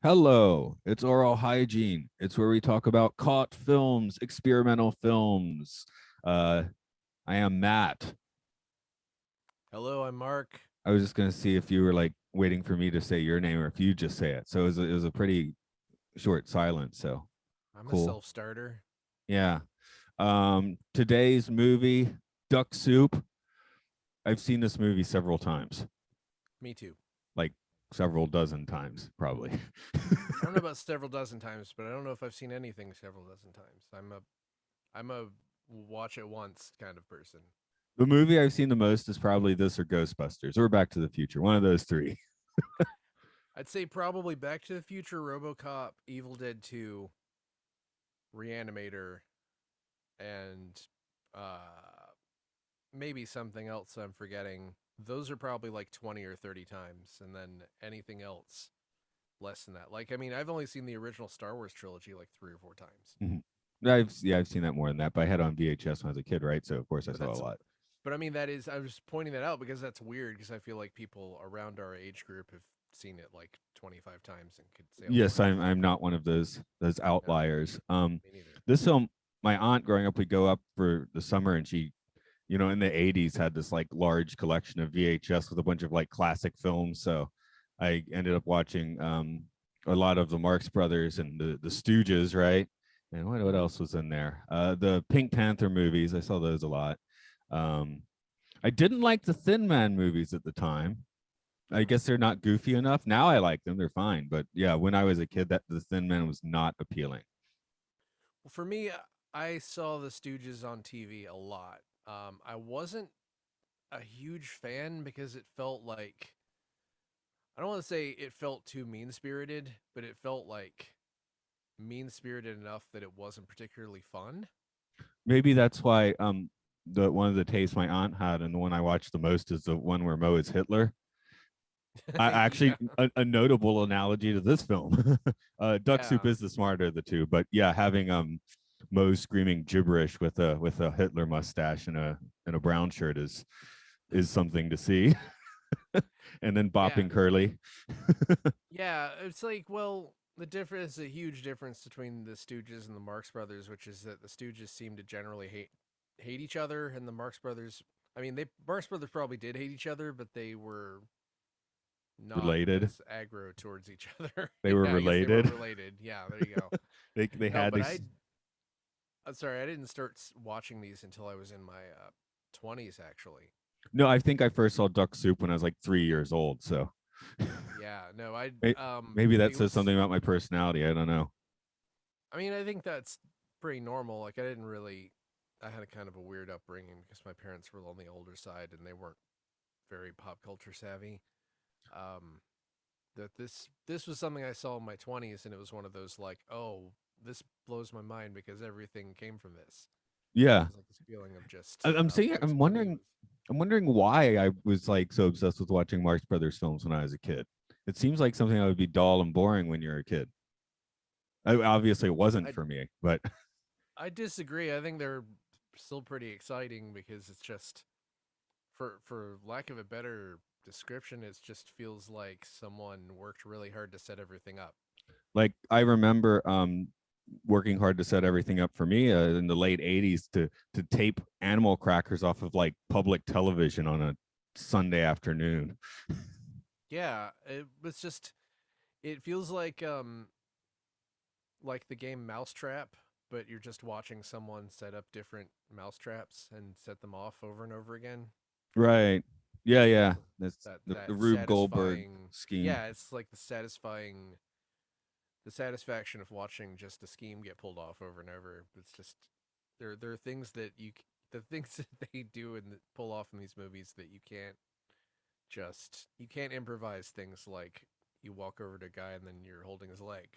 Hello, it's Aural Hygiene. It's where we talk about caught films, experimental films. Uh, I am Matt. Hello, I'm Mark. I was just gonna see if you were like waiting for me to say your name or if you just say it. So it was a pretty short silence. So I'm a cool. self starter. Yeah. Today's movie, Duck Soup. I've seen this movie several times, Me too. like several dozen times, probably. I don't know about several dozen times, but I don't know if I've seen anything several dozen times. I'm a watch it once kind of person. The movie I've seen the most is probably this or Ghostbusters or Back to the Future. One of those three. I'd say probably Back to the Future, RoboCop, Evil Dead 2, Reanimator, and uh maybe something else I'm forgetting. Those are probably like 20 or 30 times, and then anything else less than that. Like, I mean, I've only seen the original Star Wars trilogy like 3 or 4 times. Mhm. I've seen that more than that, but I had it on VHS when I was a kid, right? So of course I But saw a that's lot. But I mean, that is, I was pointing that out because that's weird because I feel like people around our age group have seen it like 25 times and could say all the Yes, lines. I'm not one of those No, outliers. me neither. This film, my aunt growing up, would go up for the summer, and she, in the '80s had this like large collection of VHS with a bunch of like classic films. So I ended up watching a lot of the Marx Brothers and the Stooges, right? And what Hmm. else was in there? The Pink Panther movies. I saw those a lot. Um, I didn't like the Thin Man movies at the time. I guess they're not goofy enough. Now I like them; they're fine. But yeah, when I was a kid, that the Thin Man was not appealing. Well, for me, I saw the Stooges on TV a lot. I wasn't a huge fan because it felt like, I don't want to say it felt too mean spirited, but it felt like mean spirited enough that it wasn't particularly fun. Maybe that's why the one of the tastes my aunt had, and the one I watched the most is the one where Mo is Hitler. I Yeah. actually a notable analogy to this film. Duck Soup Yeah. is the smarter of the two, but yeah, having Mo screaming gibberish with a Hitler mustache and a brown shirt is something to see. And then Yeah. bopping Curly. Yeah, it's like, well, the difference, a huge difference between the Stooges and the Marx Brothers, which is that the Stooges seem to generally hate each other, and the Marx Brothers, I mean, they Marx Brothers probably did hate each other, but they were not Related. as aggro towards each other. They Yeah, were I guess they were related. related. Yeah, there you go. They No, had but this. I'm sorry, I didn't start watching these until I was in my 20s, actually. No, I think I first saw Duck Soup when I was like 3 years old. So Yeah, no, maybe that it says was. something about my personality. I don't know. I mean, I think that's pretty normal. Like, I didn't really. I had a kind of a weird upbringing because my parents were on the older side and they weren't very pop culture savvy. Um, that this was something I saw in my 20s, and it was one of those like, oh, this blows my mind because everything came from this. Yeah, It was like this feeling of just I'm saying I was amused. I'm wondering why I was like so obsessed with watching Marx Brothers films when I was a kid. It seems like something that would be dull and boring when you're a kid. Obviously, it wasn't I for me, but I disagree. I think they're still pretty exciting because it's just, for lack of a better description, it just feels like someone worked really hard to set everything up. like I remember working hard to set everything up for me in the late '80s to tape animal crackers off of like public television on a Sunday afternoon. Yeah, it was just, it feels like the game Mousetrap, but you're just watching someone set up different mousetraps and set them off over and over again. Right. Yeah, yeah. So That's that the that Rube Goldberg satisfying, scheme. yeah, it's like the satisfaction of watching just a scheme get pulled off over and over. It's just, there are things that the things that they do and pull off in these movies that you can't improvise things like you walk over to a guy and then you're holding his leg.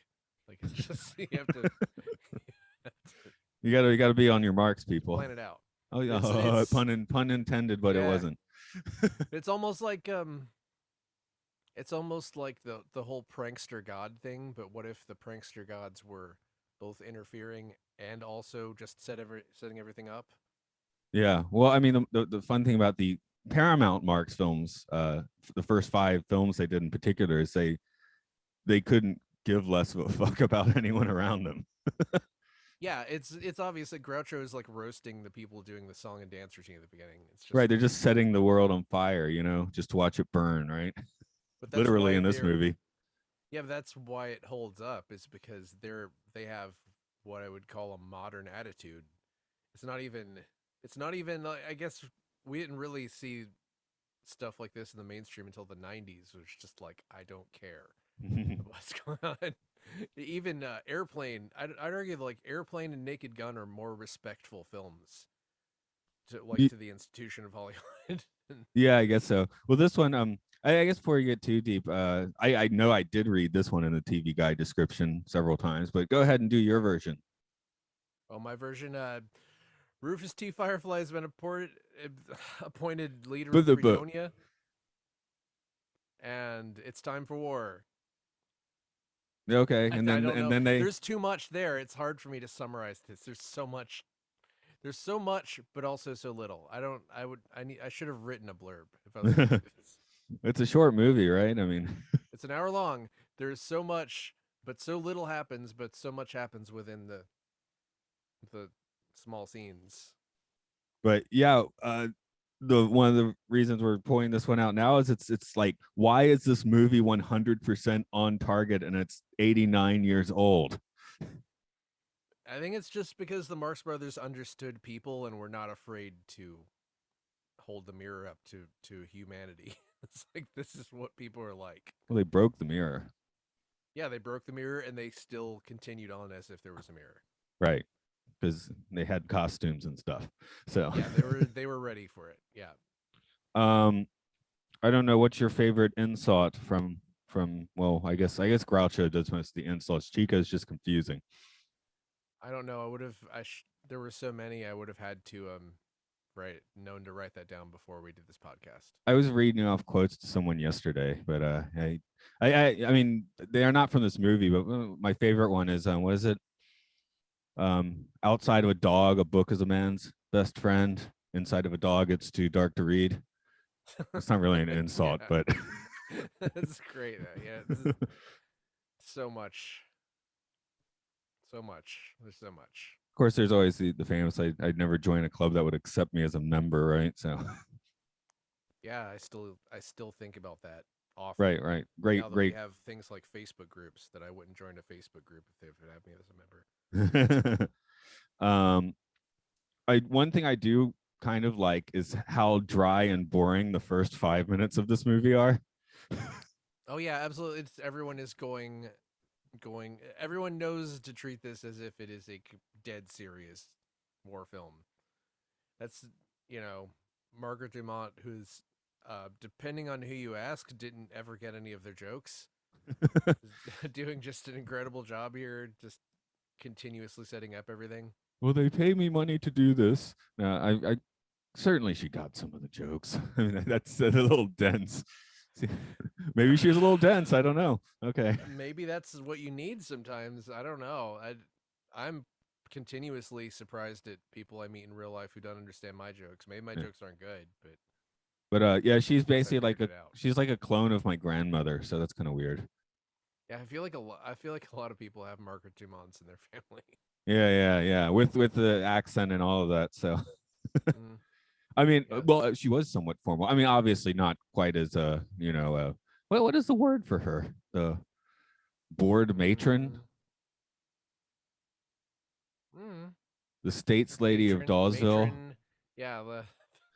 Like, it's just you have to, You gotta be on your marks, people. plan it out. Oh yeah, It's pun intended, but it Yeah, wasn't. it's almost like the whole prankster god thing. But what if the prankster gods were both interfering and also just setting everything up? Yeah. Well, I mean, the fun thing about the Paramount Marks films, the first five films they did in particular, is they couldn't give less of a fuck about anyone around them. Yeah, it's obvious that Groucho is like roasting the people doing the song and dance routine at the beginning. It's just Right, they're just setting the world on fire, just to watch it burn, right? but that's Literally why in this they're movie. yeah, that's why it holds up is because they have what I would call a modern attitude. It's not even I guess we didn't really see stuff like this in the mainstream until the 90s, which just like I don't care what's going on. Even Airplane, I'd argue that, like Airplane and Naked Gun are more respectful films to the institution of Hollywood. Yeah, I guess so. Well, this one, I guess before you get too deep, I know I did read this one in the TV guide description several times, but go ahead and do your version. Well, my version, Rufus T. Firefly has been appointed leader of But Fredonia, and it's time for war. okay, I, and I then don't and know. then they There's too much there. It's hard for me to summarize this. There's so much. There's so much, but also so little. I don't. I would. I need. I should have written a blurb if I was going to do this. it's a short movie, right? I mean, It's an hour long. There's so much, but so little happens. But so much happens within the small scenes. but yeah, the one of the reasons we're pulling this one out now is it's like, why is this movie 100% on target and it's 89 years old? I think it's just because the Marx Brothers understood people and were not afraid to hold the mirror up to humanity. It's like this is what people are like. Well, they broke the mirror, Yeah, they broke the mirror and they still continued on as if there was a mirror. right? Because they had costumes and stuff. So Yeah, they were ready for it. Yeah. um, I don't know what's your favorite insult from. Well, I guess Groucho does most of the insults. Chica's just confusing. I don't know. I would have there were so many I would have had to known to write that down before we did this podcast. I was reading off quotes to someone yesterday, but I mean they are not from this movie, but my favorite one is what is it? Outside of a dog, a book is a man's best friend. Inside of a dog, it's too dark to read. It's not really an insult, but That's great. Yeah, this is so much. So much. There's so much. of course, there's always the famous I'd never join a club that would accept me as a member, right? So Yeah, I still think about that often. right. Now that we Great. have things like Facebook groups, that I wouldn't join a Facebook group if they would have me as a member. um I one thing I do kind of like is how dry and boring the first 5 minutes of this movie are. Oh yeah, absolutely. It's everyone is going. Everyone knows to treat this as if it is a dead serious war film. That's Margaret Dumont, who's depending on who you ask, didn't ever get any of their jokes. Doing just an incredible job here, just continuously setting up everything. Well, they pay me money to do this. I certainly she got some of the jokes. I mean, that's a little dense. Maybe she was a little dense. I don't know. Okay. Maybe that's what you need sometimes. I don't know. I'm continuously surprised at people I meet in real life who don't understand my jokes. Maybe my jokes aren't good, But yeah, she's at least I basically figured it out. she's like a clone of my grandmother, so that's kind of weird. Yeah, I feel like a lot of people have Margaret Dumonts in their family. Yeah. With the accent and all of that. So Mm, I mean, yeah. well, she was somewhat formal. I mean, obviously not quite as well, what is the word for her? The board matron, Mm. the states lady of Dawesville, Yeah,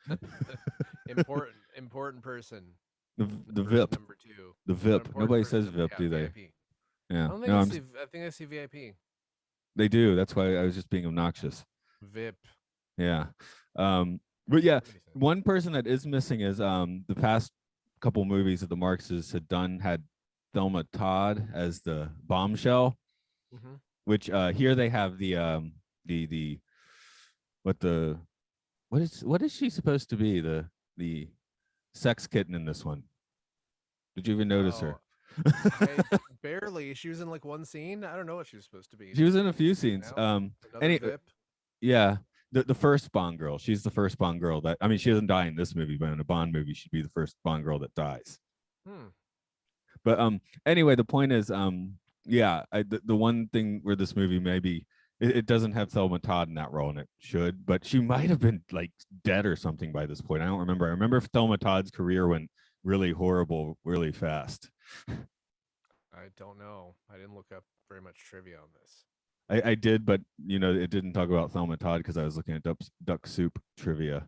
the important person. the Person VIP, number two. the Not VIP. important Nobody person says number, VIP, yeah, do they? VIP. Yeah. I don't think No, I think I see VIP. they do. That's why I was just being obnoxious. VIP. Yeah. But yeah, That makes sense. one person that is missing is the past couple movies that the Marxes had Thelma Todd as the bombshell, Mm-hmm. which here they have the what is she supposed to be, the sex kitten in this one? Did you even notice her? Oh, I barely. She was in like one scene. I don't know what she was supposed to be. She was Just in a few in and scenes. out? Another Any VIP. yeah, the first Bond girl. She's the first Bond girl that, I mean, she doesn't die in this movie, but in a Bond movie, she'd be the first Bond girl that dies. Hmm. But anyway, the point is yeah, the one thing where this movie maybe it doesn't have Thelma Todd in that role, and it should, but she might have been like dead or something by this point. I don't remember. I remember Thelma Todd's career went really horrible really fast. I don't know. I didn't look up very much trivia on this. I did, but it didn't talk about Thelma Todd because I was looking at Duck Soup trivia.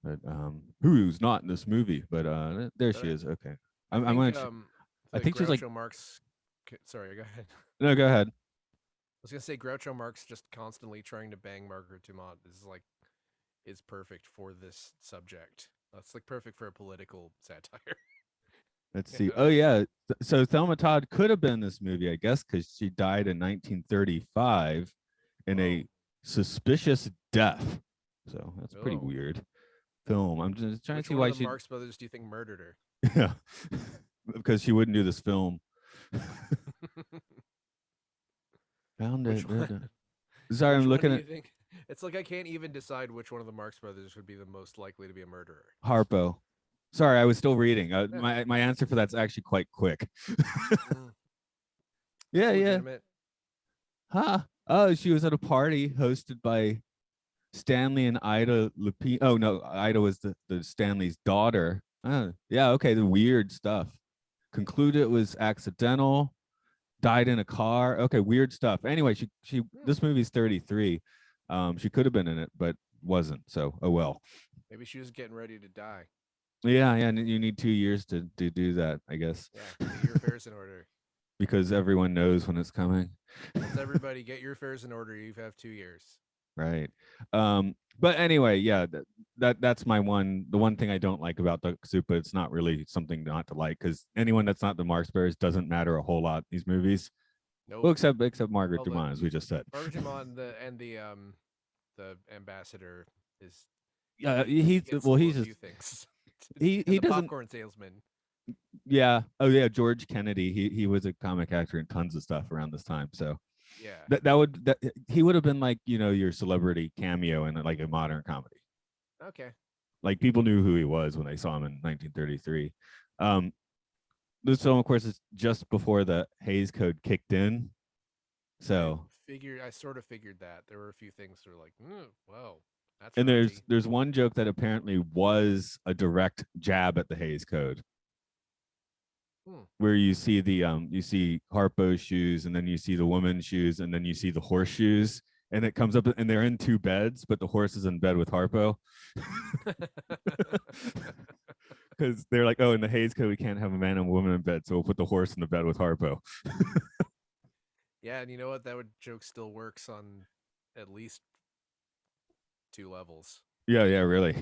But who's not in this movie? But there she is. Okay, I I'm think gonna. I the think she's like. Groucho Marx. Sorry, go ahead. No, go ahead. I was gonna say Groucho Marx just constantly trying to bang Margaret Dumont is perfect for this subject. That's like perfect for a political satire. Let's see. Oh yeah. So Thelma Todd could have been in this movie, I guess, because she died in 1935 in a suspicious death. So that's pretty weird. Film. I'm just trying to see why the Marx Brothers do you think murdered her? Yeah, because she wouldn't do this film. Found it. Sorry, I'm looking at. It's like I can't even decide which one of the Marx Brothers would be the most likely to be a murderer. Harpo. Sorry, I was still reading. My answer for that's actually quite quick. Yeah. Huh? Oh, she was at a party hosted by Stanley and Ida Lupine. Oh no, Ida was the Stanley's daughter. Oh, yeah, okay, the weird stuff. Concluded it was accidental. Died in a car. Okay, weird stuff. Anyway, she this movie's 33. She could have been in it, but wasn't. So oh well. Maybe she was getting ready to die. Yeah. You need 2 years to do that, I guess. Yeah, get your affairs in order. Because everyone knows when it's coming. Let's everybody get your affairs in order. You have 2 years. Right. But anyway, yeah, that's the one thing I don't like about Duck Soup, but it's not really something not to like because anyone that's not the Marx Brothers doesn't matter a whole lot in these movies. Nope. Well, except Margaret Dumont, as we just said. Margaret Dumont and the ambassador is. Yeah, he's just he doesn't popcorn salesman. Yeah. Oh yeah, George Kennedy. He was a comic actor in tons of stuff around this time. So yeah, he would have been like your celebrity cameo in like a modern comedy. Okay. Like people knew who he was when they saw him in 1933. This film, of course, is just before the Hays Code kicked in. So I sort of figured that there were a few things that were like, wow. That's and there's one joke that apparently was a direct jab at the Hays Code. Where you see you see Harpo's shoes, and then you see the woman's shoes, and then you see the horse shoes, and it comes up, and they're in two beds, but the horse is in bed with Harpo. Because they're like, oh, in the Hays Code, we can't have a man and a woman in bed, so we'll put the horse in the bed with Harpo. Yeah, and you know what? That joke still works on at least 2 levels. Yeah, really.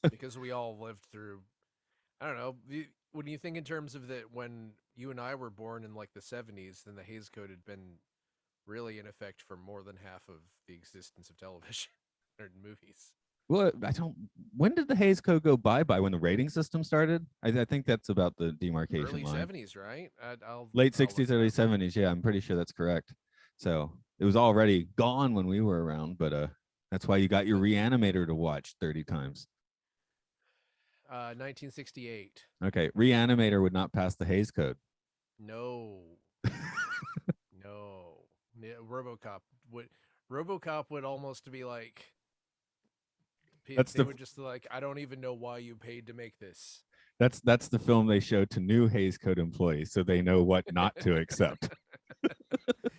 Because we all lived through, I don't know, when you think in terms of that, when you and I were born in like the 70s, then the Hays Code had been really in effect for more than half of the existence of television or movies. Well, when did the Hays Code go bye-bye? When the rating system started? I think that's about the demarcation early line. 70s, right? Late 60s, early 70s. Yeah, I'm pretty sure that's correct. So it was already gone when we were around, but that's why you got your Reanimator to watch 30 times. 1968. Okay, Reanimator would not pass the Hays Code. No. No. RoboCop would almost be like, they would just like, I don't even know why you paid to make this. That's the film they show to new Hays Code employees, so they know what not to accept.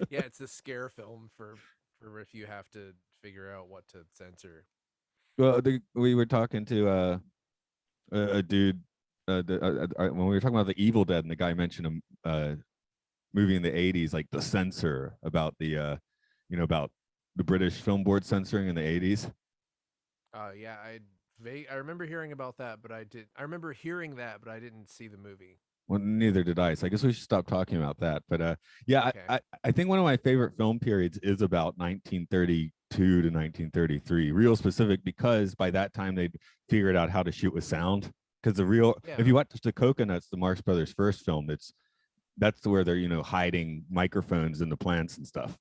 Yeah, it's a scare film for if you have to figure out what to censor. Well, we were talking to a dude when we were talking about the Evil Dead, and the guy mentioned a movie in the 80s, like The Censor, about the about the British Film Board censoring in the 80s. Yeah, I remember hearing about that, but I remember hearing that, but I didn't see the movie. Well, neither did I. So I guess we should stop talking about that. But yeah, okay. I think one of my favorite film periods is about 1932 to 1933, real specific, because by that time they'd figured out how to shoot with sound. Because if you watch the Coconuts, the Marx Brothers' first film, that's where they're hiding microphones in the plants and stuff,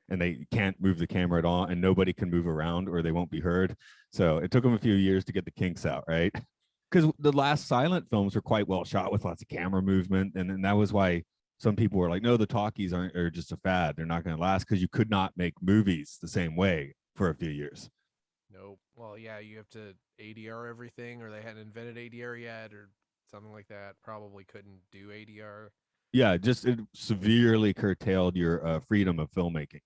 and they can't move the camera at all, and nobody can move around or they won't be heard. So it took them a few years to get the kinks out, right? Because the last silent films were quite well shot with lots of camera movement, and that was why some people were like, no, the talkies are just a fad. They're not going to last because you could not make movies the same way for a few years. Nope. Well, yeah, you have to ADR everything, or they hadn't invented ADR yet, or something like that. Probably couldn't do ADR. Yeah, just it severely curtailed your freedom of filmmaking.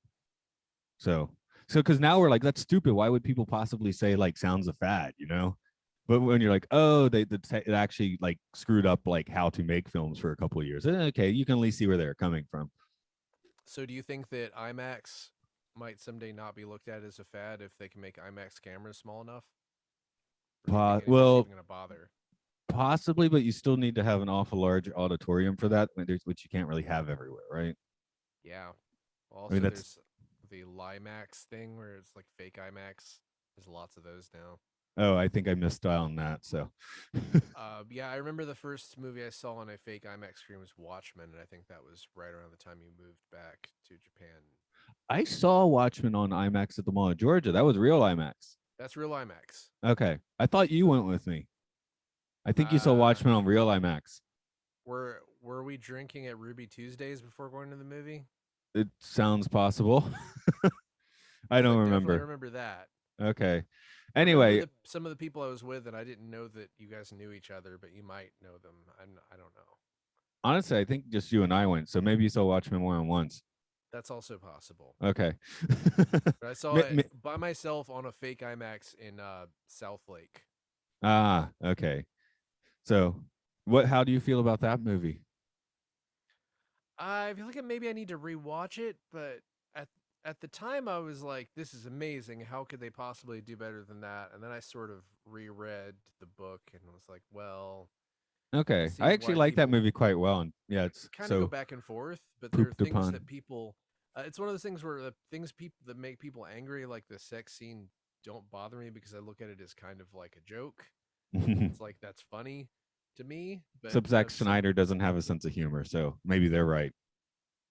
So because now we're like, that's stupid. Why would people possibly say like sounds a fad, you know? But when you're like, oh, it actually like screwed up like how to make films for a couple of years. Okay, you can at least see where they're coming from. So, do you think that IMAX might someday not be looked at as a fad if they can make IMAX cameras small enough? Or do you think anybody's Well, even going to bother? possibly, but you still need to have an awful large auditorium for that, which you can't really have everywhere, right? Yeah. I mean, Also, that's there's the Limax thing where it's like fake IMAX. There's lots of those now. oh, I think I missed out on that. So Yeah, I remember the first movie I saw on a fake IMAX screen was Watchmen, and I think that was right around the time you moved back to Japan. I saw Watchmen on IMAX at the Mall of Georgia. That was real IMAX. That's real IMAX. Okay, I thought you went with me. I think you saw Uh, Watchmen on real IMAX. were we drinking at Ruby Tuesdays before going to the movie? It sounds possible. I 'Cause I don't definitely remember. remember that. Okay. I remember Anyway, some of the people I was with, and I didn't know that you guys knew each other, but you might know them. I don't know. honestly, I think just you and I went. So maybe you saw Watchmen more than once. That's also possible. Okay. But I saw Mi- it mi- by myself on a fake IMAX in South Lake. okay. So, what? How do you feel about that movie? I feel like maybe I need to rewatch it, but at at the time I was like, "This is amazing. How could they possibly do better than that?" And then I sort of reread the book and was like, "Well, I Okay, see I actually why like that people movie quite well, and yeah, it's kind of go so back and forth." But there are pooped things upon. that people, it's one of those things where the things people that make people angry, like the sex scene, don't bother me because I look at it as kind of like a joke. It's like that's funny to me, but Except Zack Snyder doesn't have a sense of humor, so maybe they're right.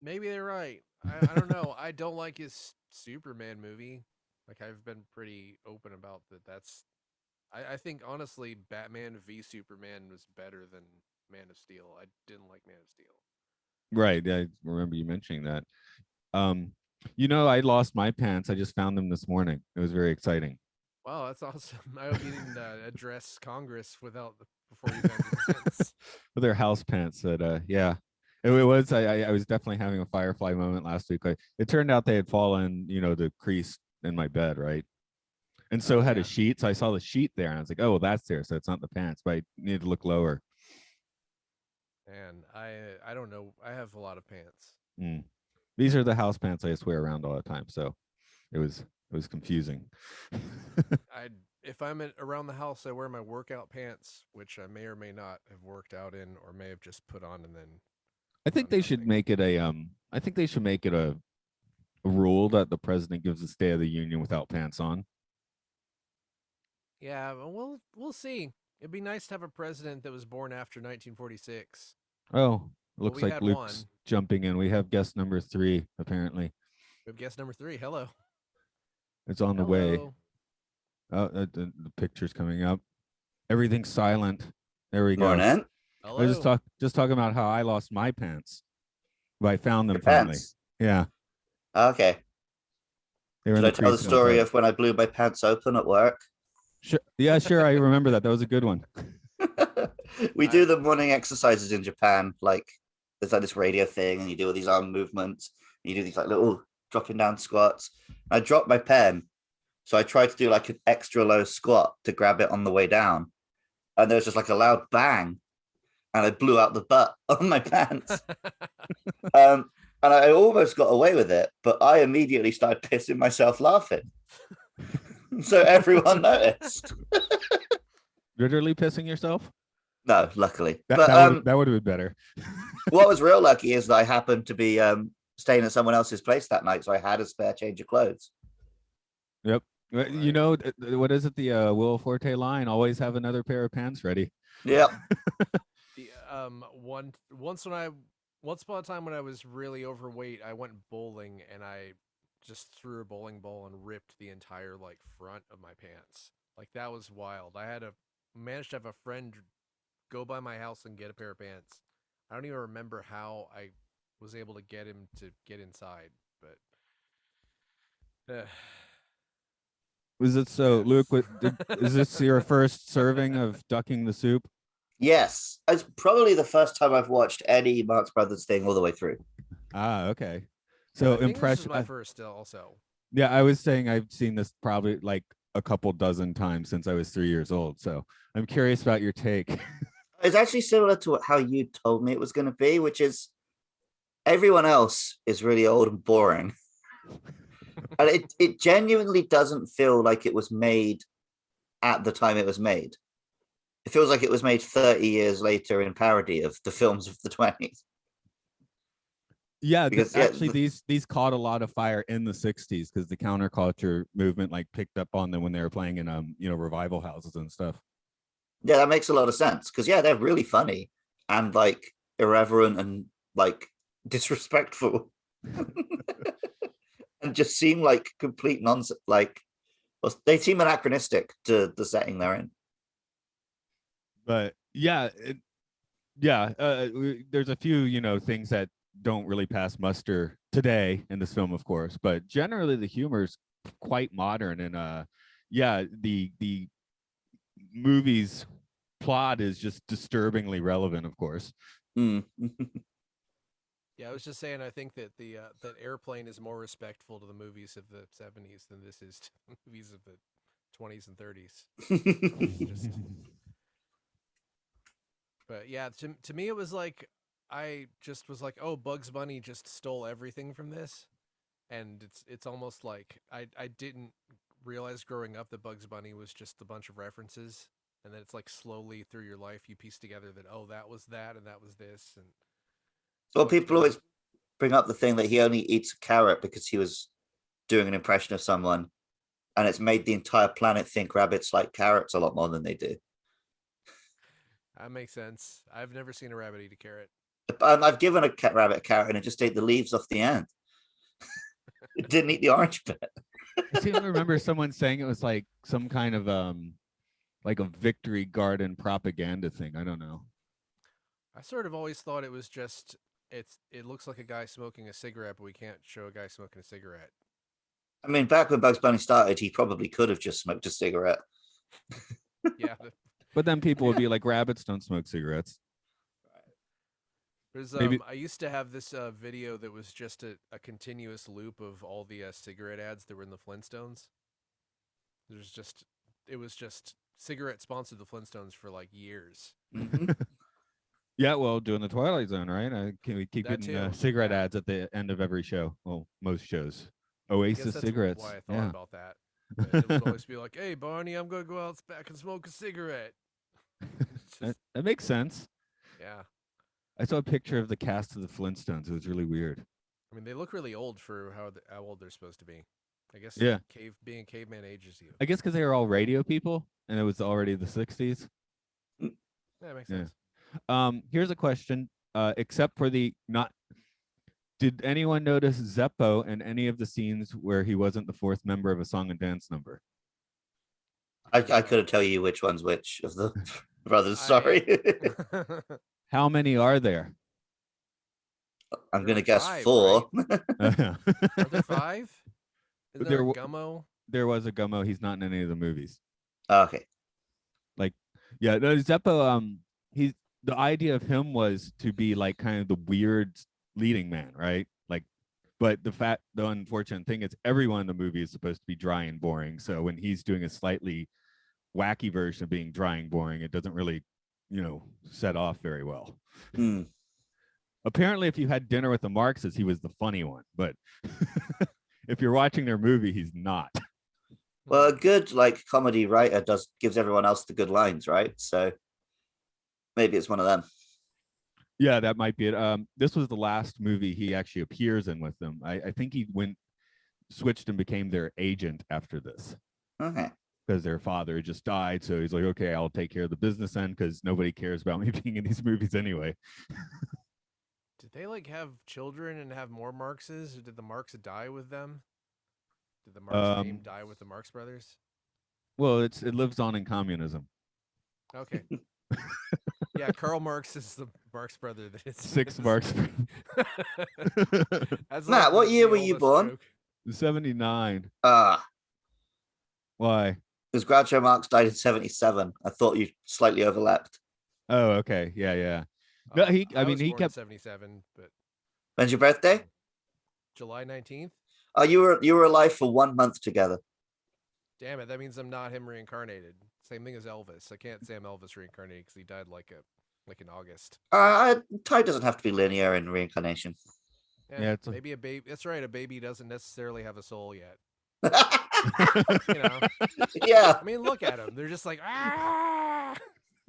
maybe they're right. I don't know. I don't like his Superman movie. Like I've been pretty open about that. I think honestly, Batman v Superman was better than Man of Steel. I didn't like Man of Steel. Right, I remember you mentioning that. Um, I lost my pants. I just found them this morning. It was very exciting. Wow, that's awesome. I hope you didn't address Congress before you found your pants. But they're house pants. But yeah, it was. I was definitely having a Firefly moment last week. Like, it turned out they had fallen, the crease in my bed, right? And so Oh had a yeah, sheet. So I saw the sheet there, and I was like, oh, well, that's there. So it's not the pants, but I needed to look lower. and I don't know. I have a lot of pants. Mm. These are the house pants I swear around all the time. So it was confusing. I if I'm around the house, I wear my workout pants, which I may or may not have worked out in, or may have just put on and then I think done they should nothing. make it a rule that the president gives a State of the Union without pants on. Yeah, well, we'll see. It'd be nice to have a president that was born after 1946. Oh, Well, looks we like had Luke's one. jumping in. We have guest number 3, apparently. We have guest number 3. Hello, It's on the way. hello, Oh, the picture's coming up. Everything's silent. There we go. Morning. I was hello. just talking about how I lost my pants, but I found them Your finally. pants. Yeah, Okay. they were in Should the I tell the crease of my story bed. of when I blew my pants open at work? Sure. Yeah, sure. I remember that. That was a good one. We I do the morning exercises in Japan. Like there's like this radio thing, and you do all these arm movements. And you do these like little dropping down squats. I dropped my pen, so I tried to do like an extra low squat to grab it on the way down, and there was just like a loud bang, and I blew out the butt on my pants. Um, and I almost got away with it, but I immediately started pissing myself laughing. So everyone noticed. Literally pissing yourself? No, luckily. That But that would that would have been better. what was real lucky is that I happened to be staying at someone else's place that night, so I had a spare change of clothes. Yep. right. What is it? The Will Forte line: always have another pair of pants ready. Yep. The once upon a time when I was really overweight, I went bowling and I just threw a bowling ball and ripped the entire like front of my pants. Like that was wild. I had a managed to have a friend go by my house and get a pair of pants. I don't even remember how I was able to get him to get inside. But Was it so, yes. Luke? Is this your first serving of ducking the soup? Yes, it's probably the first time I've watched any Marx Brothers thing all the way through. Ah, okay. I So think this impression. was my first also. Yeah, I was saying I've seen this probably like a couple dozen times since I was 3 years old. So I'm curious about your take. It's actually similar to how you told me it was going to be, which is everyone else is really old and boring. And it genuinely doesn't feel like it was made at the time it was made. It feels like it was made 30 years later in parody of the films of the 20s. Yeah, Because, actually these caught a lot of fire in the 60s because the counterculture movement like picked up on them when they were playing in revival houses and stuff. Yeah, that makes a lot of sense. Because they're really funny and like irreverent and like disrespectful. And just seem like complete nonsense. Like, well, they seem anachronistic to the setting they're in. But yeah, there's a few things that don't really pass muster today in this film, of course, but generally the humor is quite modern, and the movie's plot is just disturbingly relevant, of course. Mm. Yeah, I was just saying. I think that that Airplane is more respectful to the movies of the 70s than this is to the movies of the 20s and 30s. Just, but yeah, to me it was like I just was like, oh, Bugs Bunny just stole everything from this, and it's almost like I didn't realize growing up that Bugs Bunny was just a bunch of references, and then it's like slowly through your life you piece together that, oh, that was that and that was this. And Well, people always bring up the thing that he only eats a carrot because he was doing an impression of someone, and it's made the entire planet think rabbits like carrots a lot more than they do. That makes sense. I've never seen a rabbit eat a carrot. I've given a rabbit a carrot and it just ate the leaves off the end. It didn't eat the orange bit. I seem to remember someone saying it was like some kind of like a victory garden propaganda thing. I don't know. I sort of always thought it was just it looks like a guy smoking a cigarette, but we can't show a guy smoking a cigarette. I mean, back when Bugs Bunny started, he probably could have just smoked a cigarette. Yeah. But then people would be like, rabbits don't smoke cigarettes. There's Maybe- I used to have this video that was just a continuous loop of all the cigarette ads that were in the Flintstones. It was just cigarette sponsored the Flintstones for like years. Mhm. Yeah, well, doing the Twilight Zone, right? Can we keep That getting too, cigarette yeah. ads at the end of every show? Well, most shows. I guess Oasis that's cigarettes. why I thought Yeah. about that. But it would always be like, "Hey, Barney, I'm gonna go out back and smoke a cigarette." It's just, That makes sense. yeah. I saw a picture of the cast of the Flintstones. It was really weird. I mean, they look really old for how old they're supposed to be. I guess Yeah. being a caveman ages you. I guess because they were all radio people, and it was already the 60s. Yeah, that makes Yeah. sense. Here's a question. Except for did anyone notice Zeppo in any of the scenes where he wasn't the fourth member of a song and dance number? I couldn't tell you which one's which of the brothers. Sorry. How many are there? I'm There going to are guess 5, 4. Are there 5? Is there a Gummo? There was a Gummo. He's not in any of the movies. Okay. Yeah, no, Zeppo. The idea of him was to be like kind of the weird leading man, right? Like, but the unfortunate thing is everyone in the movie is supposed to be dry and boring. So when he's doing a slightly wacky version of being dry and boring, it doesn't really, set off very well. Hmm. Apparently, if you had dinner with the Marxes, he was the funny one. But if you're watching their movie, he's not. Well, a good comedy writer gives everyone else the good lines, right? So maybe it's one of them. Yeah, that might be it. This was the last movie he actually appears in with them. I think he switched and became their agent after this. Okay. Because their father just died. So he's like, okay, I'll take care of the business end because nobody cares about me being in these movies anyway. Did they have children and have more Marxes? Or did the Marx die with them? Did the Marx name die with the Marx brothers? Well, it lives on in communism. Okay. Yeah, Karl Marx is the Marx brother that is 6 Marx. That's Matt, what the year were you oldest born? joke. 79. Ah, Why? because Groucho Marx died in 77. I thought you slightly overlapped. Oh, okay. Yeah, yeah. No, I mean, was he born kept. in 77, but When's your birthday? July 19th. Oh, you were alive for 1 month together. Damn it, that means I'm not him reincarnated. Same thing as Elvis. I can't say I'm Elvis reincarnated because he died like in August. Time doesn't have to be linear in reincarnation. Yeah, it's maybe a baby. That's right. A baby doesn't necessarily have a soul yet. Yeah. I mean, look at them. They're just like, ah.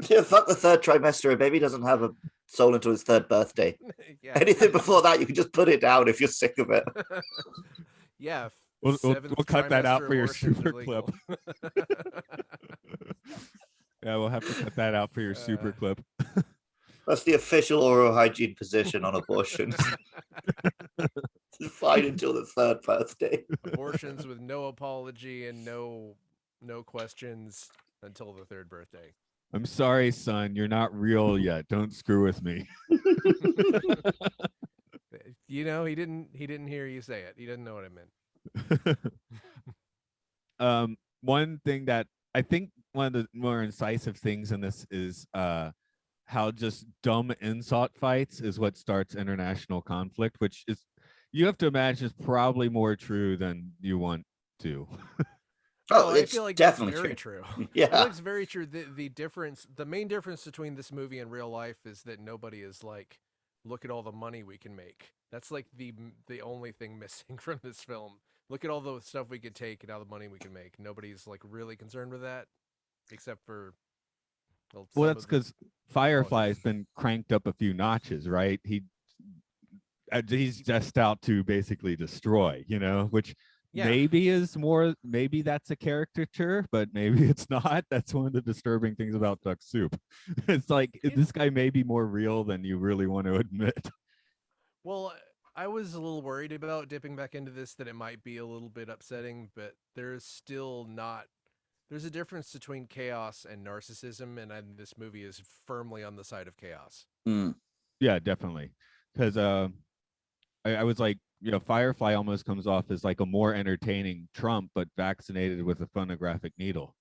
Yeah, fuck the third trimester. A baby doesn't have a soul until its third birthday. Yeah. Anything before that, you can just put it down if you're sick of it. Yeah. We'll cut that out for your super clip. Yeah, we'll have to cut that out for your super clip. That's the official oral hygiene position on abortions. Fine until the third birthday. Abortions with no apology and no questions until the third birthday. I'm sorry, son. You're not real yet. Don't screw with me. He didn't hear you say it. He didn't know what it meant. One thing that I think one of the more incisive things in this is how just dumb insult fights is what starts international conflict, which is, you have to imagine, is probably more true than you want to. I feel like definitely that's very true. Yeah, I feel like it's very true. The main difference between this movie and real life is that nobody is like, look at all the money we can make. That's like the only thing missing from this film. Look at all the stuff we could take and all the money we can make. Nobody's like really concerned with that, except for well, that's because Firefly has been cranked up a few notches, right? He's just out to basically destroy, which maybe that's a caricature, but maybe it's not. That's one of the disturbing things about Duck Soup. It's like this guy may be more real than you really want to admit. Well, I was a little worried about dipping back into this, that it might be a little bit upsetting, but there's still not. There's a difference between chaos and narcissism, and this movie is firmly on the side of chaos. Yeah, definitely. Because I was like, Firefly almost comes off as like a more entertaining Trump, but vaccinated with a phonographic needle.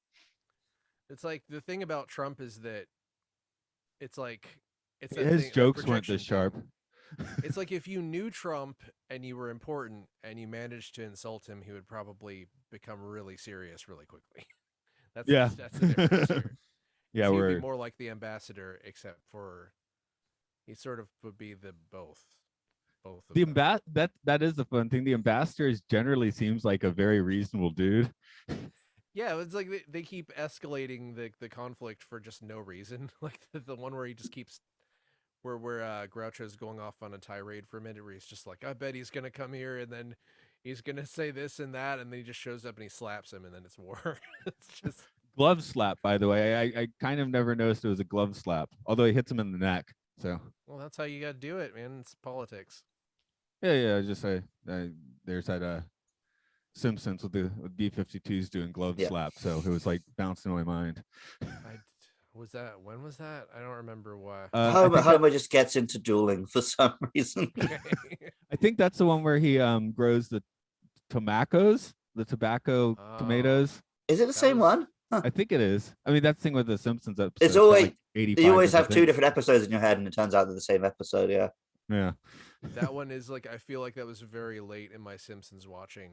It's like, the thing about Trump is that it's like his jokes weren't this sharp. It's like, if you knew Trump and you were important and you managed to insult him, he would probably become really serious really quickly. That's the difference here. Yeah, he would be more like the ambassador, except for he sort of would be the both. Both of them. That is the fun thing. The ambassador generally seems like a very reasonable dude. Yeah, it's like they keep escalating the conflict for just no reason. Like the one where he just keeps where Groucho's going off on a tirade for a minute, where he's just like, I bet he's gonna come here and then he's gonna say this and that, and then he just shows up and he slaps him, and then it's war. It's just glove slap, by the way. I kind of never noticed it was a glove slap, although he hits him in the neck. So well, that's how you got to do it, man. It's politics. Yeah. Just there's that Simpsons with B-52s doing glove slap, so it was like bouncing in my mind. When was that? I don't remember why. Homer just gets into dueling for some reason. I think that's the one where he grows the tomatoes, tomatoes. Is it the same one? Huh. I think it is. I mean, that's the thing with the Simpsons episode. It's always you always have two different episodes in your head, and it turns out they're the same episode. Yeah. That one is like, I feel like that was very late in my Simpsons watching,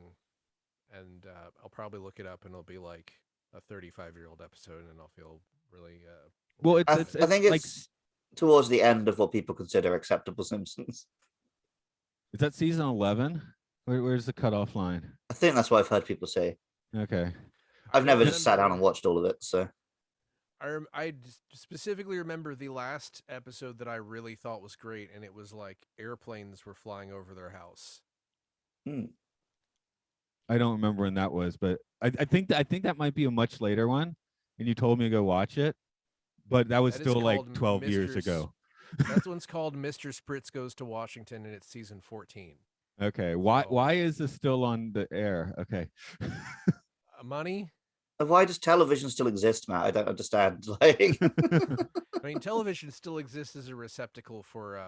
and I'll probably look it up, and it'll be like a 35-year-old episode, and I'll feel really. Well, I think it's like towards the end of what people consider acceptable Simpsons. Is that season 11? Where's the cutoff line? I think that's what I've heard people say. Okay. I've never just sat down and watched all of it, so. I specifically remember the last episode that I really thought was great, and it was like airplanes were flying over their house. I don't remember when that was, but I think that might be a much later one, and you told me to go watch it, but that was still like 12 years ago. That one's called Mr. Spritz Goes to Washington, and it's season 14. Okay, why is this still on the air? Okay. Money. Why does television still exist, Matt? I don't understand. Like, I mean, television still exists as a receptacle for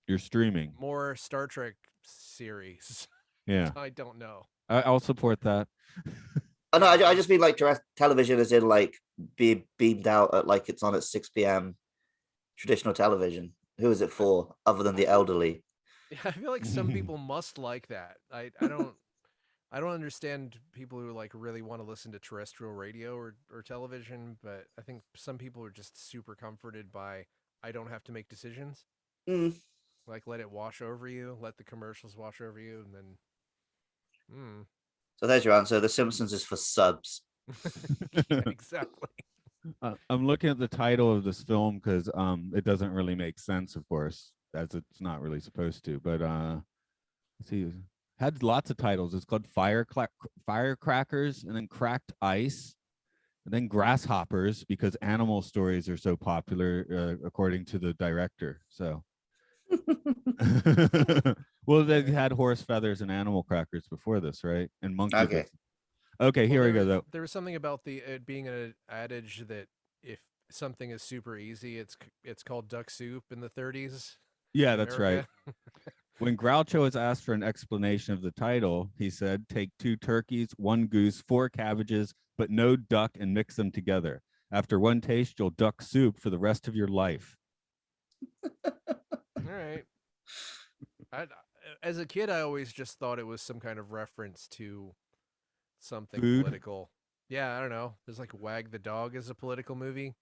You're streaming. more Star Trek series. Yeah, I don't know. I'll support that. Oh, no, Yeah. I just mean like television as in like be beamed out at like it's on at 6 p.m. traditional television. Who is it for other than the elderly? Yeah, I feel like some people must like that. I don't understand people who like really want to listen to terrestrial radio or television, but I think some people are just super comforted by I don't have to make decisions. Mm. Like let it wash over you, let the commercials wash over you, and then So there's your answer. The Simpsons is for subs. yeah, exactly. I'm looking at the title of this film because it doesn't really make sense, of course, as it's not really supposed to. But let's see, it had lots of titles. It's called Firecrackers, and then Cracked Ice, and then Grasshoppers, because animal stories are so popular, according to the director. So, well, they had horse feathers and animal crackers before this, right? And monkey Okay. bits. Okay, here we go though. There was something about it being an adage that if something is super easy, it's called duck soup in the 30s. Yeah, in that's America. right. When Groucho was asked for an explanation of the title, he said, "Take 2 turkeys, 1 goose, 4 cabbages, but no duck, and mix them together. After one taste, you'll duck soup for the rest of your life." All right. As a kid, I always just thought it was some kind of reference to something Food? political. Yeah, I don't know. There's like Wag the Dog is a political movie.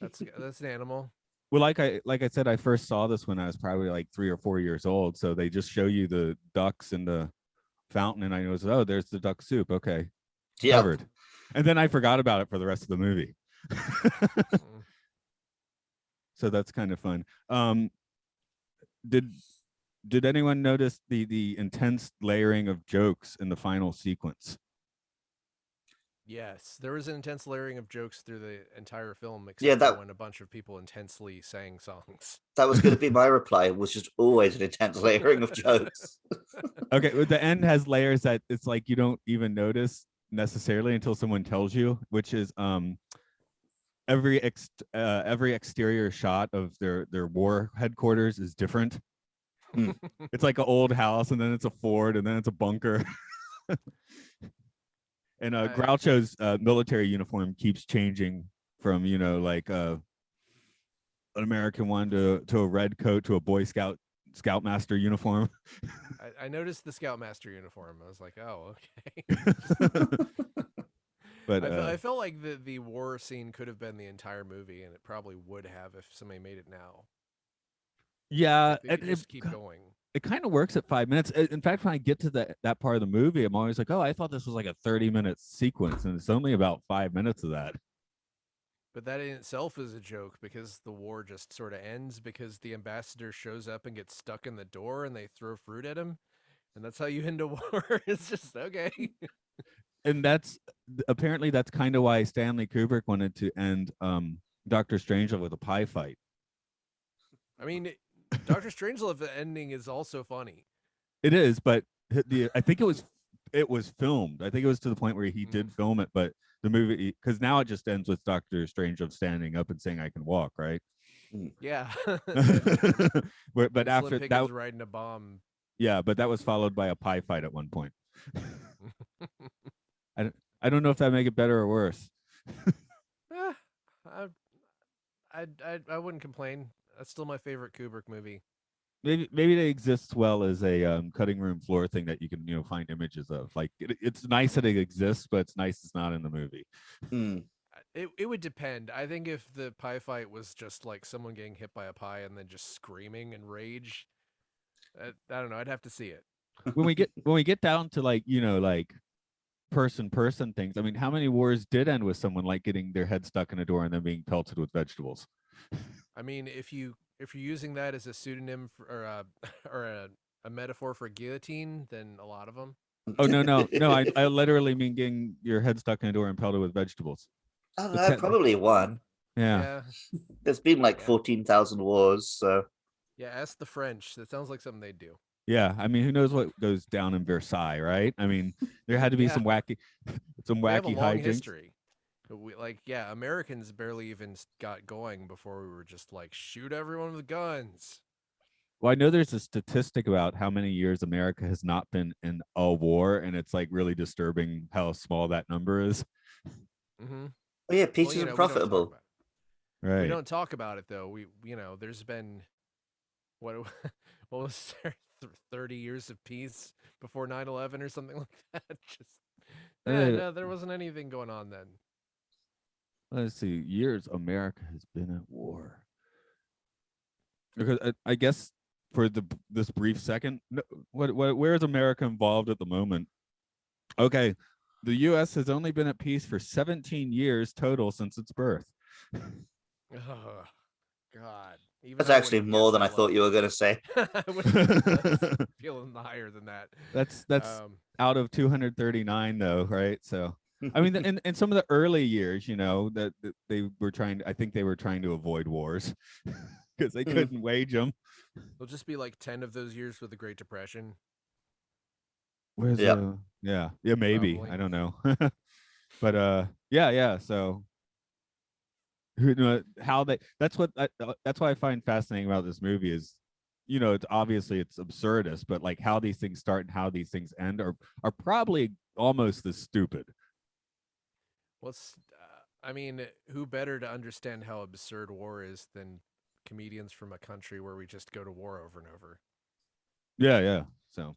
That's an animal. Well, like I said, I first saw this when I was probably like 3 or 4 years old. So they just show you the ducks in the fountain, and I was, oh, there's the duck soup. Okay, Yeah. covered. And then I forgot about it for the rest of the movie. So that's kind of fun. Did anyone notice the intense layering of jokes in the final sequence? Yes, there was an intense layering of jokes through the entire film, except Yeah, for when a bunch of people intensely sang songs. That was going to be my reply, was just always an intense layering of jokes. Okay, well, the end has layers that it's like you don't even notice necessarily until someone tells you, which is every exterior shot of their war headquarters is different. It's like an old house, and then it's a fort, and then it's a bunker. And Groucho's military uniform keeps changing from, like an American one to a red coat to a Boy Scoutmaster uniform. I noticed the Scoutmaster uniform. I was like, oh, okay. But I felt like the war scene could have been the entire movie, and it probably would have if somebody made it now. Yeah, Like, they just keep going. It kind of works at 5 minutes. In fact, when I get to that part of the movie, I'm always like, oh, I thought this was like a 30-minute sequence, and it's only about 5 minutes of that. But that in itself is a joke, because the war just sort of ends because the ambassador shows up and gets stuck in the door, and they throw fruit at him, and that's how you end a war. It's just okay. And that's apparently kind of why Stanley Kubrick wanted to end Dr. Strangelove with a pie fight. I mean, Dr. Strangelove ending is also funny. It is, but I think it was filmed. I think it was to the point where he did film it, but the movie, because now it just ends with Dr. Strangelove standing up and saying, "I can walk," right? Yeah. But after that, was riding a bomb. Yeah, but that was followed by a pie fight at one point. I don't know if that make it better or worse. I wouldn't complain. That's still my favorite Kubrick movie. Maybe they exist well as a cutting room floor thing that you can find images of. Like it's nice that it exists, but it's nice it's not in the movie. It would depend. I think if the pie fight was just like someone getting hit by a pie and then just screaming and rage, I don't know. I'd have to see it. When we get down to like person things, I mean, how many wars did end with someone like getting their head stuck in a door and then being pelted with vegetables? I mean, if you're using that as a pseudonym for, or a metaphor for guillotine, then a lot of them. Oh no! I literally mean getting your head stuck in a door and pelted with vegetables. Probably one. Yeah. There's been like 14,000 wars, so. Yeah, ask the French. That sounds like something they'd do. Yeah, I mean, who knows what goes down in Versailles, right? I mean, there had to be some wacky they have a long hijinks. history. Americans barely even got going before we were just like, shoot everyone with guns. Well, I know there's a statistic about how many years America has not been in a war, and it's like really disturbing how small that number is. Mm-hmm. Oh yeah, Well, peace we isn't don't talk profitable. about it. We Right. don't talk about it though. There's been what what was there 30 years of peace before 9/11 or something like that. Just Uh, no, there wasn't anything going on then. let's see. Years America has been at war. Because I guess for this brief second, no, where is America involved at the moment? Okay, the U.S. has only been at peace for 17 years total since its birth. Oh, God. Even That's I actually wouldn't have more guessed than I that thought low. you were going to say. I would have feeling higher than that. That's Um, out of 239 though, right? So I mean, in some of the early years, that they were trying. I think they were trying to avoid wars because they couldn't wage them. It'll just be like 10 of those years with the Great Depression. Where's Yeah. yeah maybe Probably. I don't know, but yeah. So how they that's why I find fascinating about this movie is it's obviously it's absurdist, but like how these things start and how these things end are probably almost as stupid. I mean, who better to understand how absurd war is than comedians from a country where we just go to war over and over? Yeah. So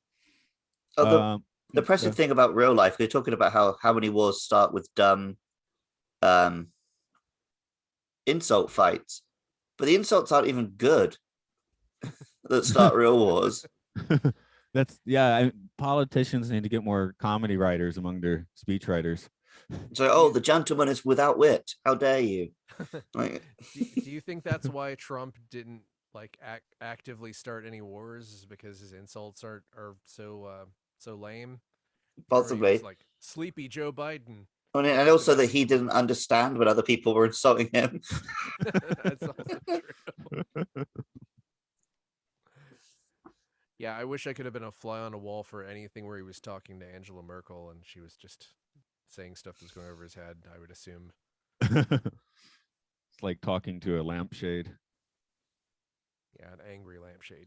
So the um depressive thing about real life, they're talking about how many wars start with dumb insult fights, but the insults aren't even good that start real wars. that's politicians need to get more comedy writers among their speech writers. So, the gentleman is without wit. How dare you? Like, do you think that's why Trump didn't like actively start any wars? Is because his insults are so lame? Or he was possibly. like sleepy Joe Biden. I mean, He and talked also about that he didn't understand when other people were insulting him. That's also true. Yeah, I wish I could have been a fly on a wall for anything where he was talking to Angela Merkel and she was just saying stuff that was going over his head, I would assume. It's like talking to a lampshade. Yeah, an angry lampshade.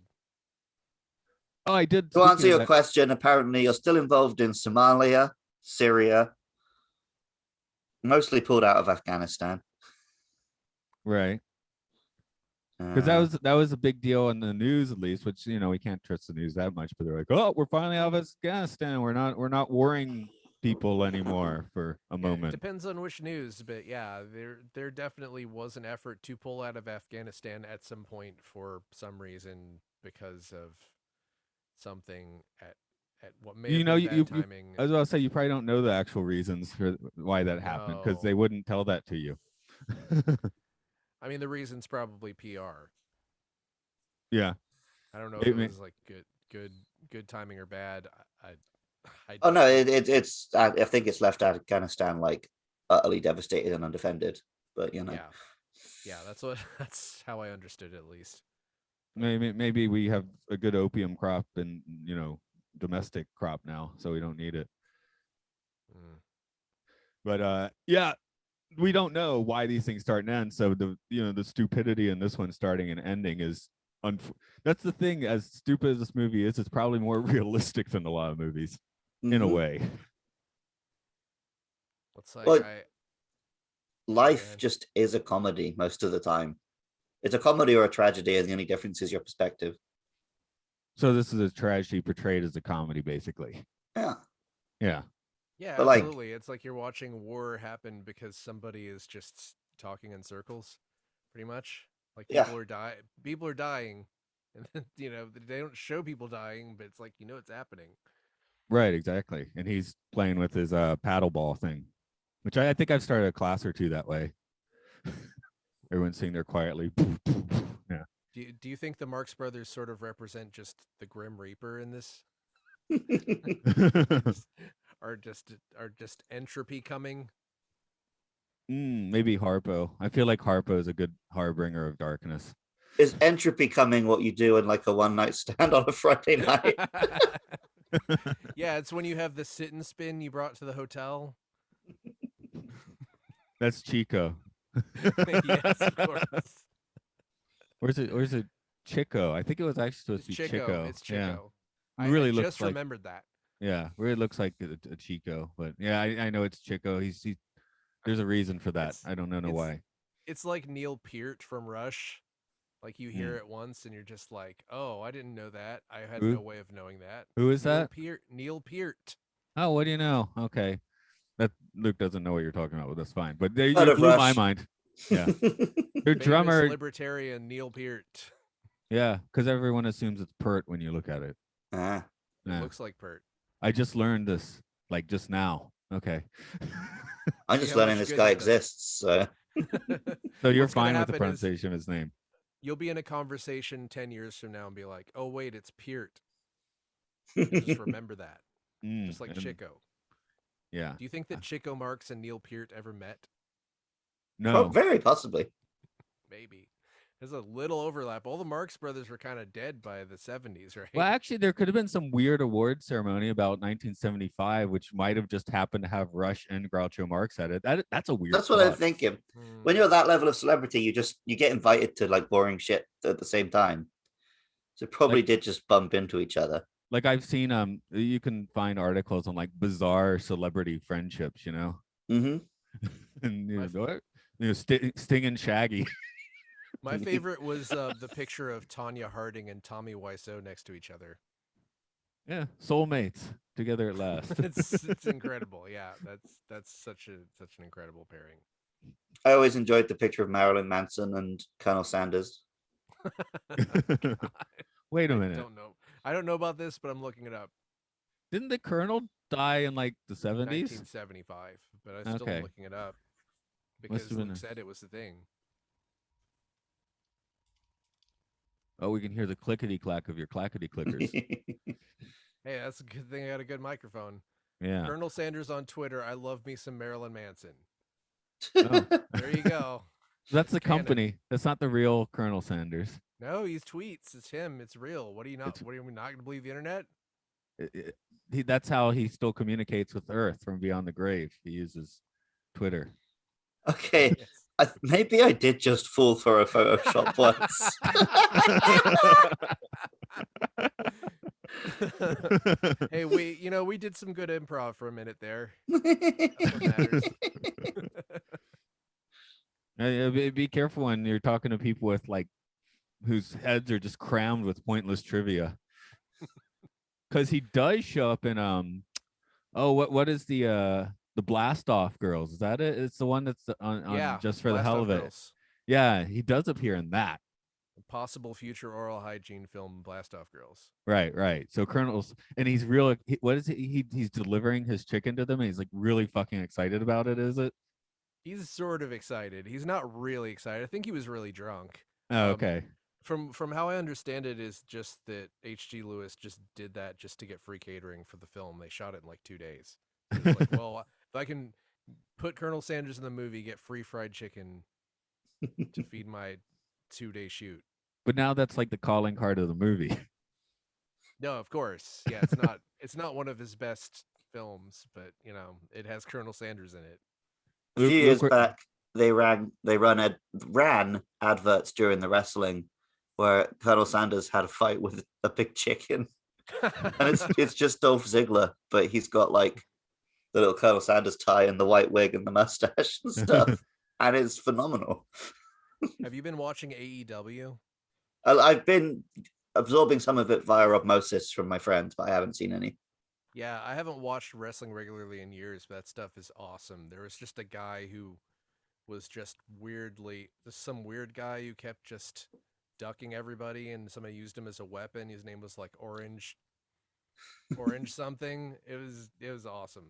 Oh, I did. To answer your question, apparently you're still involved in Somalia, Syria, mostly pulled out of Afghanistan. Right. Because that was a big deal in the news, at least, which we can't trust the news that much. But they're like, "Oh, we're finally out of Afghanistan. We're not warring people anymore for a moment." It depends on which news, but yeah, there definitely was an effort to pull out of Afghanistan at some point for some reason because of something at what may have been bad timing. I was about to say you probably don't know the actual reasons for why that happened because they wouldn't tell that to you. I mean, the reason's probably PR. Yeah. I don't know if it was like good timing or bad. Oh no, it's. I think it's left Afghanistan like utterly devastated and undefended. But yeah, that's how I understood it, at least. Maybe we have a good opium crop and domestic crop now, so we don't need it. But yeah, we don't know why these things start and end. So the stupidity in this one starting and ending is that's the thing. As stupid as this movie is, it's probably more realistic than a lot of movies in a way. It's like life just is a comedy most of the time. It's a comedy or a tragedy, and the only difference is your perspective. So this is a tragedy portrayed as a comedy, basically. Yeah. Yeah. Yeah, but absolutely. It's like you're watching war happen because somebody is just talking in circles, pretty much. Like people are dying, and they don't show people dying, but it's like it's happening. Right, exactly. And he's playing with his paddle ball thing, which I think I've started a class or two that way. Everyone's sitting there quietly. Yeah. Do you think the Marx Brothers sort of represent just the Grim Reaper in this? Are just entropy coming? Maybe Harpo. I feel like Harpo is a good harbinger of darkness. Is entropy coming what you do in like a one night stand on a Friday night? Yeah, it's when you have the sit and spin you brought to the hotel. That's Chico. Yes, of course. Where's it? Chico. I think it was actually supposed It's to be Chico. Chico. It's Yeah. Chico. Really I looks just like remembered that. yeah. Really looks like a Chico, but yeah, I know it's Chico. There's a reason for that. It's I don't know it's why. it's like Neil Peart from Rush. Like you hear Mm. it once and you're just like, "Oh, I didn't know that. I had Who no way of knowing that." who is Neil that? Peart. Neil Peart. Oh, what do you know? Okay. That Luke doesn't know what you're talking about, but that's fine. But Out you of blew my Rush. mind. Yeah. Your Famous drummer, libertarian Neil Peart. yeah, because everyone assumes it's Pert when you look at it. Ah, It Yeah. looks like Peart. I just learned this like just now. Okay. I'm See just how learning much this good guy that does. exists. So So you're What's gonna fine with the happen is pronunciation of his name. you'll be in a conversation 10 years from now and be like, "Oh wait, it's Peart." And just remember that. Just like And- Chico. Yeah. Do you think that Chico Marx and Neil Peart ever met? oh, No. very possibly. Maybe. There's a little overlap. All the Marx brothers were kind of dead by the 70s, right? Well, actually, there could have been some weird award ceremony about 1975, which might have just happened to have Rush and Groucho Marx at it. That's a weird. That's what I'm thought. thinking. Hmm. When you're that level of celebrity, you get invited to like boring shit at the same time. So probably Like- did just bump into each other. Like I've seen, you can find articles on like bizarre celebrity friendships, you know, Hmm and My Sting and Shaggy. My favorite was the picture of Tanya Harding and Tommy Wiseau next to each other. Yeah, soulmates together at last. It's incredible. Yeah, that's such an incredible pairing. I always enjoyed the picture of Marilyn Manson and Colonel Sanders. Wait a I minute. I don't know about this, but I'm looking it up. Didn't the Colonel die in like the 70s? 1975, but I still Okay. am looking it up Must because have been Luke a- said it was the thing. Oh, we can hear the clickety clack of your clackety clickers. Hey, that's a good thing I got a good microphone. Yeah. Colonel Sanders on Twitter. I love me some Marilyn Manson. Oh. There you go. That's the canon. company. That's not the real Colonel Sanders. No, he's tweets. It's him. It's real. What are you not? It's- What are we not going to believe the internet? That's how he still communicates with Earth from beyond the grave. He uses Twitter. Okay, Yes. maybe I did just fall for a Photoshop once. Hey, we did some good improv for a minute there. That's what matters. Be careful when you're talking to people with like whose heads are just crammed with pointless trivia. Because he does show up in what is the Blast Off Girls? Is that it? It's the one that's on Yeah, Just for the Blast hell Off of it. Girls. Yeah, he does appear in that. Possible future oral hygiene film Blast Off Girls. Right. So Colonel's and he's real. What is it? He's delivering his chicken to them. And he's like really fucking excited about it. Is it? He's sort of excited. He's not really excited. I think he was really drunk. Oh, okay. From how I understand it is just that H.G. Lewis just did that just to get free catering for the film. They shot it in like 2 days. So it's like, well, if I can put Colonel Sanders in the movie, get free fried chicken to feed my 2-day shoot. But now that's like the calling card of the movie. No, of course. Yeah, it's not one of his best films, but it has Colonel Sanders in it. A few years back, they ran adverts during the wrestling where Colonel Sanders had a fight with a big chicken, and it's just Dolph Ziggler, but he's got like the little Colonel Sanders tie and the white wig and the mustache and stuff, and it's phenomenal. Have you been watching AEW? I've been absorbing some of it via osmosis from my friends, but I haven't seen any. Yeah, I haven't watched wrestling regularly in years, but that stuff is awesome. There was just a guy who was just some weird guy who kept just ducking everybody, and somebody used him as a weapon. His name was like Orange something. It was awesome.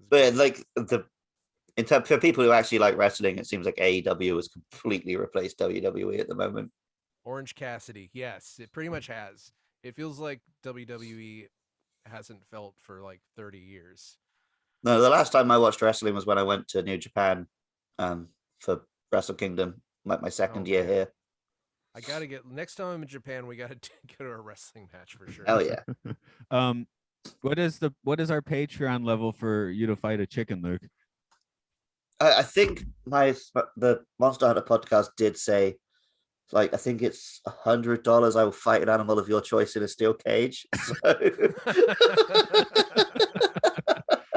But like for people who actually like wrestling, it seems like AEW has completely replaced WWE at the moment. Orange Cassidy, yes, it pretty much has. It feels like WWE hasn't felt for like 30 years. No, the last time I watched wrestling was when I went to New Japan for Wrestle Kingdom, like my second year here. I gotta next time I'm in Japan, we gotta go to a wrestling match for sure. Oh yeah. What is our Patreon level for you to fight a chicken, Luke? I think the Monster Hunter podcast did say, like, I think it's $100. I will fight an animal of your choice in a steel cage. So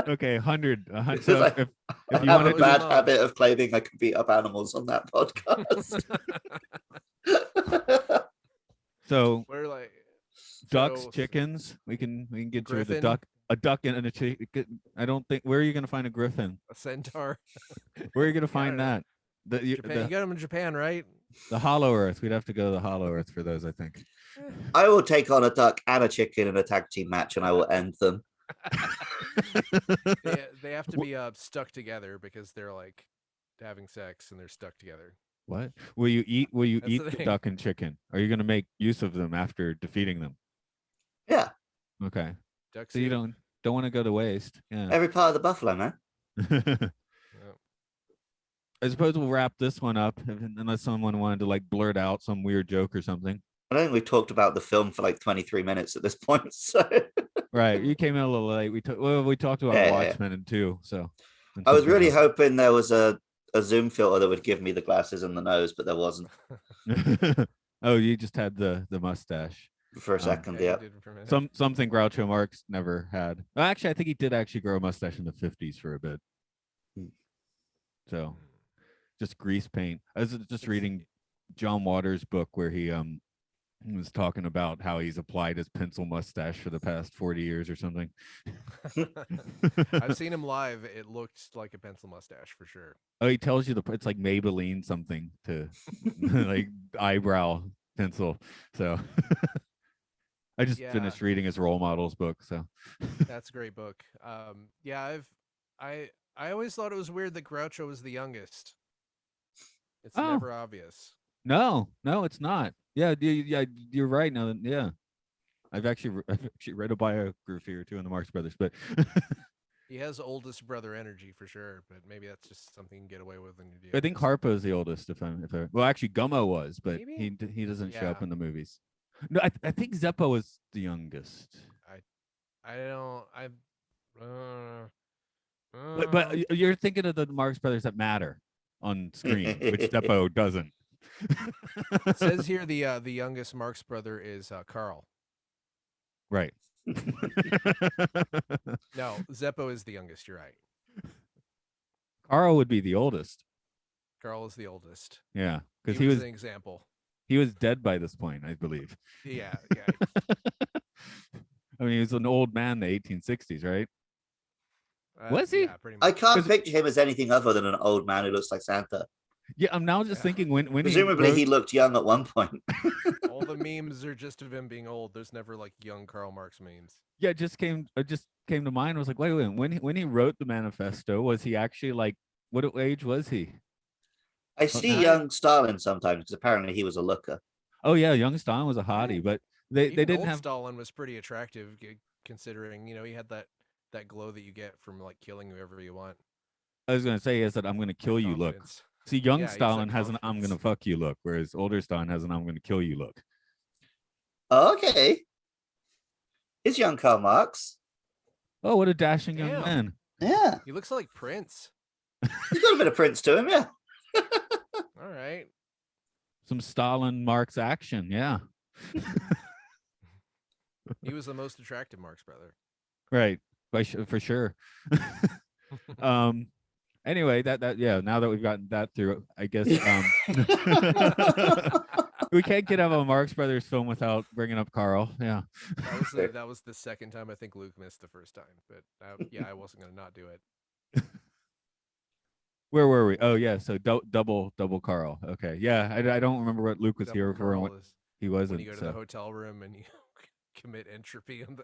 Okay, 100. So if I you have want a to bad habit of claiming I can beat up animals on that podcast. so We're like ducks, so chickens, we can get you Griffin? a duck and a chicken. I don't think, where are you going to find a griffin? a centaur. Where are you going to Yeah, I find don't know. that? Japan. You got them in Japan, right? The Hollow Earth. We'd have to go to the Hollow Earth for those, I think. I will take on a duck and a chicken in a tag team match, and I will end them. They have to be stuck together because they're like having sex and they're stuck together. What will you eat? Will you That's eat the the thing. duck and chicken? Are you going to make use of them after defeating them? Yeah, Okay, Duck so you soup. don't want to go to waste. Yeah. every part of the buffalo, man. Yeah. I suppose we'll wrap this one up unless someone wanted to like blurt out some weird joke or something. I don't think we talked about the film for like 23 minutes at this point. So Right, you came in a little late. We talked about Yeah. Watchmen and two. So and I was something really else. hoping there was a Zoom filter that would give me the glasses and the nose, but there wasn't Oh, you just had the mustache. for a second. Yeah, Yeah. you did it for a minute. Something Groucho Marx never had. Well, actually, I think he did actually grow a mustache in the 50s for a bit. So just grease paint. I was just reading John Waters' book where he was talking about how he's applied his pencil mustache for the past 40 years or something. I've seen him live. It looked like a pencil mustache for sure. Oh, he tells you it's like Maybelline something to like eyebrow pencil. So I just Yeah. finished reading his role models book. So That's a great book. Yeah, I always thought it was weird that Groucho was the youngest. It's Oh. never obvious. no, it's not. Yeah, you're right. No, yeah. I've actually read a biography or two on the Marx Brothers, but He has oldest brother energy for sure, but maybe that's just something you can get away with when you do. I think Harpo's the oldest. Well, actually, Gummo was, but Maybe? he doesn't show up Yeah. in the movies. No, I think Zeppo was the youngest. I don't. But you're thinking of the Marx Brothers that matter on screen, which Zeppo doesn't. It says here the youngest Marx brother is Carl. Right. No, Zeppo is the youngest. You're right. Carl would be the oldest. Carl is the oldest. Yeah, because he was an example. He was dead by this point, I believe. Yeah. I mean, he was an old man in the 1860s, right? Was he? Yeah, pretty much. I can't picture him as anything other than an old man who looks like Santa. Yeah, I'm now just thinking when Presumably he looked young at one point. All the memes are just of him being old. There's never like young Karl Marx memes. Yeah, it just came to mind. I was like, wait, when he wrote the manifesto, was he actually like, what age was he? I see young Stalin sometimes because apparently he was a looker. Oh yeah, young Stalin was a hottie, but they didn't old have. Stalin was pretty attractive considering, he had that glow that you get from like killing whoever you want. I was gonna say is that I'm gonna kill you look. See, young Stalin has an I'm gonna fuck you look, whereas older Stalin has an I'm gonna kill you look. Okay. It's young Karl Marx. Oh, what a dashing young man. Yeah. He looks like Prince. He's got a bit of Prince to him, yeah. All right. Some Stalin Marx action, yeah. He was the most attractive Marx brother. Right. For sure. Anyway, that yeah, now that we've gotten that through, I guess we can't get out of a Marx Brothers film without bringing up Carl. Yeah. That was the second time I think Luke missed the first time, but yeah, I wasn't going to not do it. Where were we? Oh yeah, so double Carl. Okay. Yeah, I don't remember what Luke was Double here for and what Carl is he wasn't. when you go to the hotel room and you commit entropy on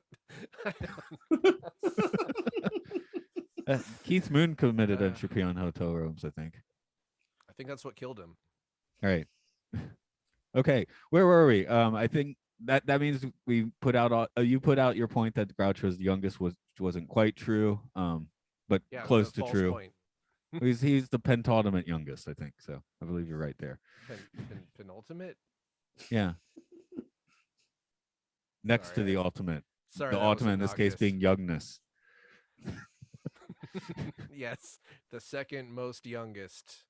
the Keith Moon committed entropy on hotel rooms, I think. I think that's what killed him. All right. Okay, where were we? I think that means we put out you put out your point that Groucho was the youngest, wasn't quite true, but Yeah, close to false true. Point. he's the penultimate youngest, I think. So I believe you're right there. Penultimate? Yeah. Next to the ultimate. Sorry, the that was ultimate in this case obnoxious. being youngness. Yes, the second most youngest.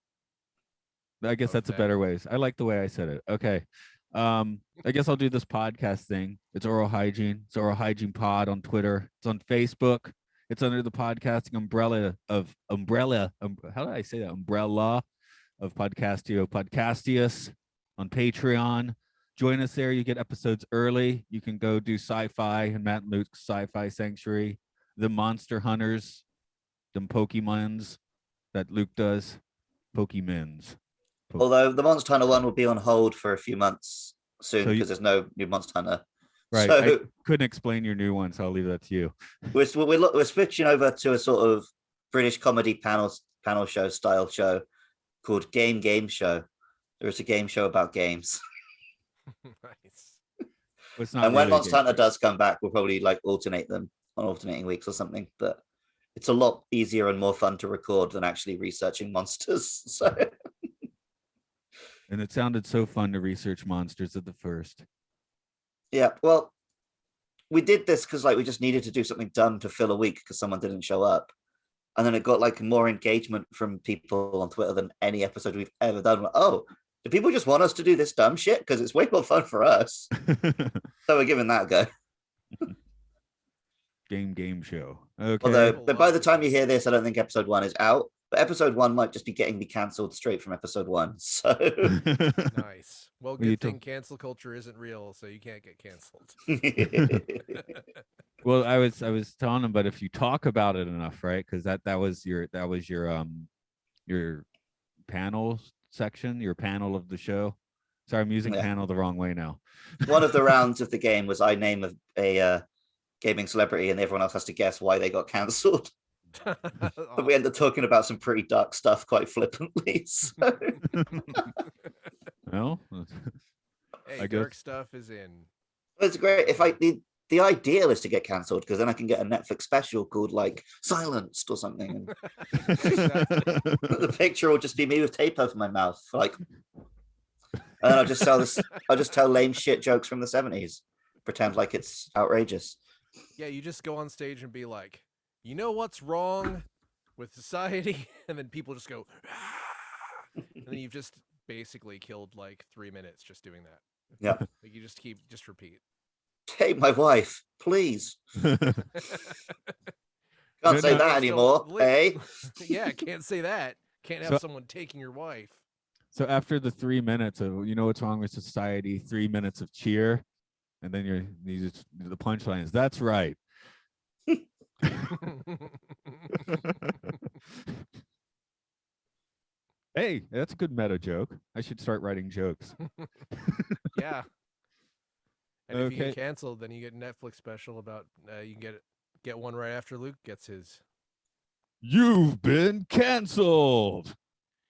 I guess Of that's a that. better way. I like the way I said it. Okay. I guess I'll do this podcast thing. It's Aural Hygiene. It's Aural Hygiene Pod on Twitter. It's on Facebook. It's under the podcasting umbrella. How did I say that? Umbrella of Podcastius on Patreon. Join us there. You get episodes early. You can go do sci-fi and Matt and Luke's Sci-Fi Sanctuary. The Monster Hunters, them Pokemons that Luke does. Pokemons. Although the Monster Hunter one will be on hold for a few months soon So because there's no new Monster Hunter. Right. So I couldn't explain your new one, so I'll leave that to you. we're switching over to a sort of British comedy panel show style show called Game Show. There is a game show about games. Nice. Well, it's not And when really a Monster game Hunter show. does come back, we'll probably like alternate them on alternating weeks or something. But it's a lot easier and more fun to record than actually researching monsters. So And it sounded so fun to research monsters at the first. yeah, well, we did this because like we just needed to do something dumb to fill a week because someone didn't show up. And then it got like more engagement from people on Twitter than any episode we've ever done. Like, oh, do people just want us to do this dumb shit? Because it's way more fun for us. So we're giving that a go. Game show. Okay. Although, People but by love the it. time you hear this, I don't think episode 1 is out. But episode 1 might just be getting me cancelled straight from episode 1. So Nice. Well, you good to- thing cancel culture isn't real, so you can't get canceled. Well, I was telling him, but if you talk about it enough, right? Because that was your panel section, your panel of the show. Sorry, I'm using Yeah. panel the wrong way now. one of the rounds of the game was I name a gaming celebrity, and everyone else has to guess why they got cancelled. But we ended up talking about some pretty dark stuff quite flippantly. So Well, Hey, I dark guess- stuff is in. it's great. If the ideal is to get cancelled because then I can get a Netflix special called like Silenced or something, and Exactly. the picture will just be me with tape over my mouth, like, and then I'll just tell lame shit jokes from the 70s, pretend like it's outrageous. Yeah, you just go on stage and be like, you know what's wrong with society? And then people just go, "Ah!" And then you've just basically killed like 3 minutes just doing that. Yeah. Like you just repeat. Take my wife, please. Can't No, say no, that anymore. Hey, Yeah, can't say that. Can't have So- someone taking your wife. So after the 3 minutes of what's wrong with society, 3 minutes of cheer, and then the punchline is that's right. Hey, that's a good meta joke. I should start writing jokes. Yeah. And if you Okay. get canceled, then you get a Netflix special about you can get one right after Luke gets his. You've been canceled.